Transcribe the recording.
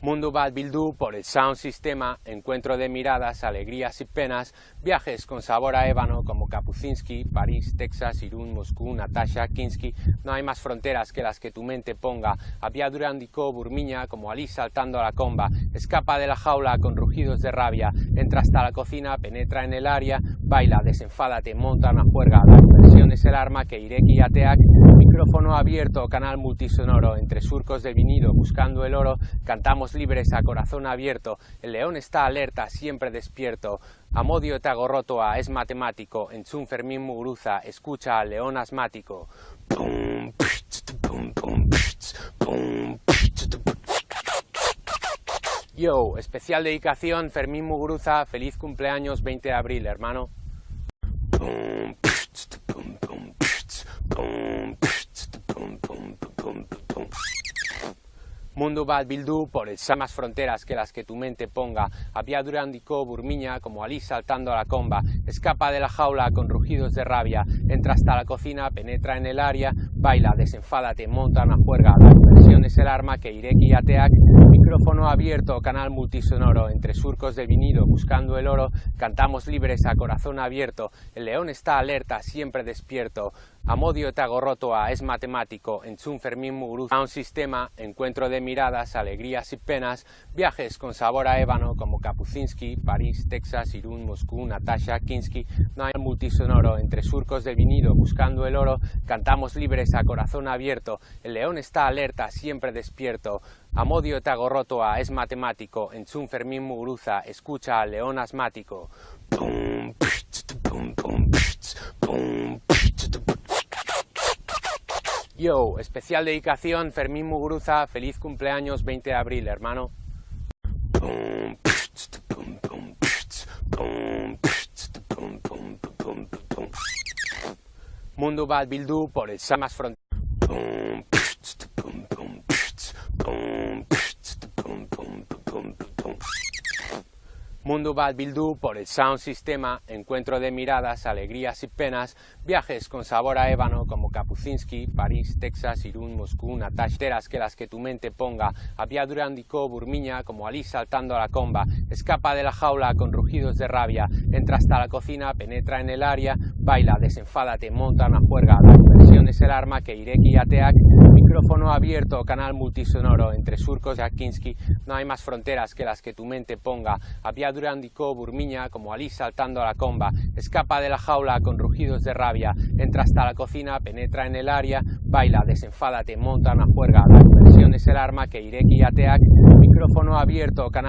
Mundu bat bildu por el Sound Sistema, encuentro de miradas, alegrías y penas, viajes con sabor a ébano como Kapuscinski, París, Texas, Irún, Moscú, Natasha, Kinski. No hay más fronteras que las que tu mente ponga. Aviadura Andicó, Burmiña, como Ali saltando a la comba. Escapa de la jaula con rugidos de rabia, entra hasta la cocina, penetra en el área, baila, desenfádate, monta una juerga. La diversión es el arma que Ireki y Ateak. Micrófono abierto, canal multisonoro, entre surcos del vinilo buscando el oro, cantamos libres a corazón abierto, el león está alerta, siempre despierto, Amodio Tagorrotoa es matemático, Entzun Fermín Muguruza escucha al león asmático. Yo, especial dedicación, Fermín Muguruza, feliz cumpleaños 20 de abril, hermano. Mundu bat bildu por el más fronteras que las que tu mente ponga. Aviadura Andicó, Burmiña, como Ali saltando a la comba. Escapa de la jaula con rugidos de rabia, entra hasta la cocina, penetra en el área, baila, desenfádate, monta una juerga. La diversión es el arma que Ireki y Ateak. Micrófono abierto, canal multisonoro, entre surcos del vinilo buscando el oro, cantamos libres a corazón abierto, el león está alerta, siempre despierto, Amodio Tagorrotoa es matemático, Entzun Fermín Muguruza, Sound Sistema, encuentro de miradas, alegrías y penas, viajes con sabor a ébano como Kapuscinski, París, Texas, Irún, Moscú, Natasha, Kinski. No hay multisonoro, entre surcos del vinilo buscando el oro, cantamos libres a corazón abierto, el león está alerta, siempre despierto, Amodio Tagorrotoa es matemático, Entzun Fermín Muguruza escucha al león asmático. Yo, especial dedicación, Fermín Muguruza, feliz cumpleaños 20 de abril, hermano. Mundu bat bildu por el más fronteras. Mundu bat bildu por el Sound Sistema, encuentro de miradas, alegrías y penas, viajes con sabor a ébano como Kapuscinski, París, Texas, Irún, Moscú, Natasha, que las que tu mente ponga. Aviadura Andicó, Burmiña, como Ali saltando a la comba. Escapa de la jaula con rugidos de rabia, entra hasta la cocina, penetra en el área, baila, desenfádate, monta una juerga. La diversión es el arma que Ireki y Ateak. Micrófono abierto, canal multisonoro, entre surcos de Kinski. No hay más fronteras que las que tu mente ponga. Aviadura Andicó, Burmiña, como Ali saltando a la comba. Escapa de la jaula con rugidos de rabia, entra hasta la cocina, penetra en el área, baila, desenfádate, monta una juerga. La diversión es el arma que Ireki y Ateak. Micrófono abierto, canal